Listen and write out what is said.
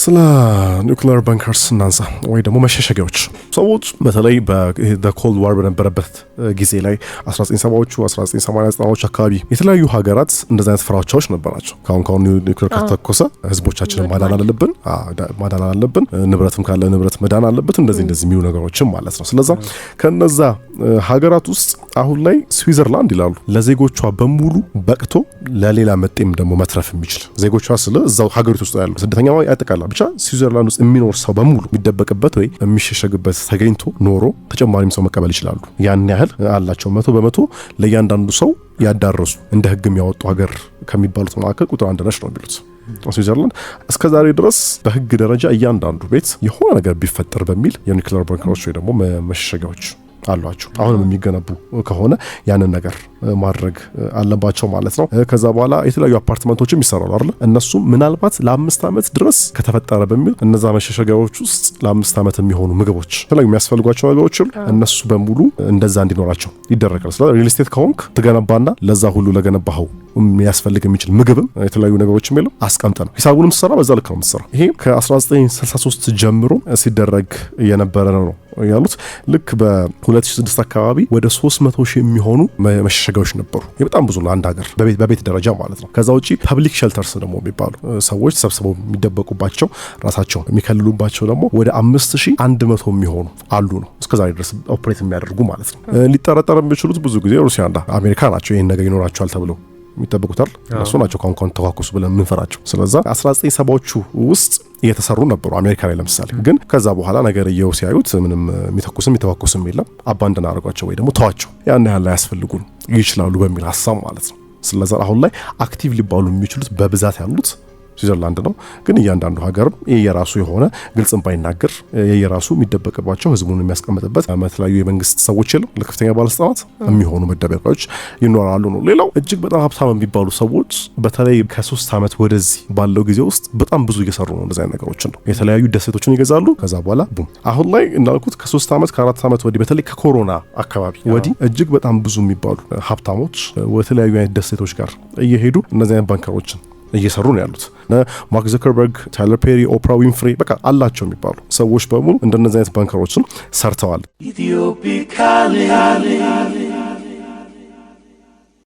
ስለ ኒውክሊየር ባንከርስ እናንሳ ወይ ደግሞ መሸሸጊያዎች። ሰዎች በተለይ በኮልድ ዋር በነበረበት ጊዜ ላይ 1970ዎቹ 1989ዎቹ አካባቢ የተለያዩ ሀገራት እንደዚህ አይነት ፍራቻዎች ነበራቸው። ካሁን ኒውክሊየር ከተተኮሰ ህዝቦቻችንን ማዳን አለብን፣ ንብረትም ካለ ንብረት መዳን አለበት፣ እንደዚህ የሚሉ ነገሮችም ማለት ነው። ስለዛ ከነዛ ሀገራት ውስጥ አሁን ላይ ስዊዘርላንድ ይላሉ ለዜጎቿ በሙሉ በቅቶ ለሌላ መጤም ደግሞ መትረፍ የሚችል ዜጎቿ ስለ እዛው ሀገሪቱ ውስጥ ያሉ ስደተኛው ያጠቃላ ብቻ ስዊዘርላንድ ውስጥ የሚኖር ሰው በሙሉ የሚደበቅበት ወይ የሚሸሸግበት ተገኝቶ ኖሮ ተጨማሪም ሰው መቀበል ይችላሉ። ያን ያህል አላቸው 100% ለእያንዳንዱ ሰው ያዳረሱ እንደ ህግም ያወጡ ሀገር ከሚባሉት መካከል ቁጥር 1 ነች ነው የሚሉት። ስዊዘርላንድ እስከዛሬ ድረስ በህግ ደረጃ እያንዳንዱ ቤት የሆነ ነገር ቢፈጠር በሚል የኒውክሊየር ባንከሮች ወይ ደግሞ መሸሸጊያዎች አሏቸው። አሁንም የሚገነቡ ከሆነ ያንን ነገር ማድረግ አለባቸው ማለት ነው። ከዛ በኋላ የተለያዩ አፓርትመንቶችም ይሰራሉ አይደል? እነሱ ምናልባት ለ5 ዓመት ድረስ ከተፈጠረ በሚል እነዛ መሸሸጊያዎች ውስጥ ለ5 ዓመት የሚሆኑ ምግቦች የተለያዩ የሚያስፈልጓቸው ነገሮችም እነሱ በሙሉ እንደዛ እንዲኖራቸው ይደረጋል። ስለዚህ ሪል ስቴት ከሆንክ ትገነባና ለዛ ሁሉ ለገነባው የሚያስፈልግ የሚችል ምግብም የተለያዩ ነገሮችም የለም አስቀምጠ ነው ሂሳቡንም ሰራ በዛ ልክ ነው የምትሰራው። ይሄ ከ1963 ጀምሮ ሲደረግ የነበረ ነው ያሉት። ልክ በ2006 አካባቢ ወደ 300,000 የሚሆኑ መሸሸጊያዎች ነበሩ። በጣም ብዙ ነው አንድ ሀገር በቤት ደረጃ ማለት ነው። ከዛ ውጪ ፐብሊክ ሼልተርስ ደግሞ የሚባሉ ሰዎች ተሰብስበው የሚደበቁባቸው ራሳቸው የሚከልሉባቸው ደግሞ ወደ 5100 የሚሆኑ አሉ ነው እስከዛሬ ድረስ ኦፕሬት የሚያደርጉ ማለት ነው። ሊጠረጠር የሚችሉት ብዙ ጊዜ ሩሲያና አሜሪካ ናቸው። ይሄን ነገር ይኖራቸዋል ተብለው የሚጠብቁታል እነሱ ናቸው። ካሁን ተኳኩሱ ብለን የምንፈራቸው። ስለዛ 1970ዎቹ ውስጥ እየተሰሩ ነበሩ አሜሪካ ላይ ለምሳሌ። ግን ከዛ በኋላ ነገርየው ሲያዩት ምንም የሚተኳኩስም የለም አባንደን አድርጓቸው ወይ ደግሞ ተዋቸው ያን ያህል ያስፈልጉን ይችላሉ በሚል ሀሳብ ማለት ነው። ስለዛ አሁን ላይ አክቲቭ ሊባሉ የሚችሉት በብዛት ያሉት ስዊዘርላንድ ነው። ግን እያንዳንዱ ሀገር የራሱ የሆነ ግልጽም ባይናገር የራሱ የሚደበቅባቸው ህዝቡን የሚያስቀምጥበት የተለያዩ የመንግስት ሰዎች የለም ለከፍተኛ ባለስልጣናት የሚሆኑ መደበቂያዎች ይኖራሉ ነው። ሌላው እጅግ በጣም ሀብታም የሚባሉ ሰዎች በተለይ ከ3 ዓመት ወደዚህ ባለው ጊዜ ውስጥ በጣም ብዙ እየሰሩ ነው እንደዚህ አይነት ነገሮችን ነው። የተለያዩ ደሴቶችን ይገዛሉ። ከዛ በኋላ ቡም አሁን ላይ እንዳልኩት ከ3 ዓመት ከ4 ዓመት ወዲህ በተለይ ከኮሮና አካባቢ ወዲህ እጅግ በጣም ብዙ የሚባሉ ሀብታሞች ወተለያዩ አይነት ደሴቶች ጋር እየሄዱ እነዚህ አይነት ባንከሮችን እየሰሩ ነው ያሉት። ማርክ ዘከርበርግ፣ ታይለር ፔሪ፣ ኦፕራ ዊንፍሪ በቃ አላቸው የሚባሉ ሰዎች በሙሉ እንደነዚህ አይነት ባንከሮችን ሰርተዋል።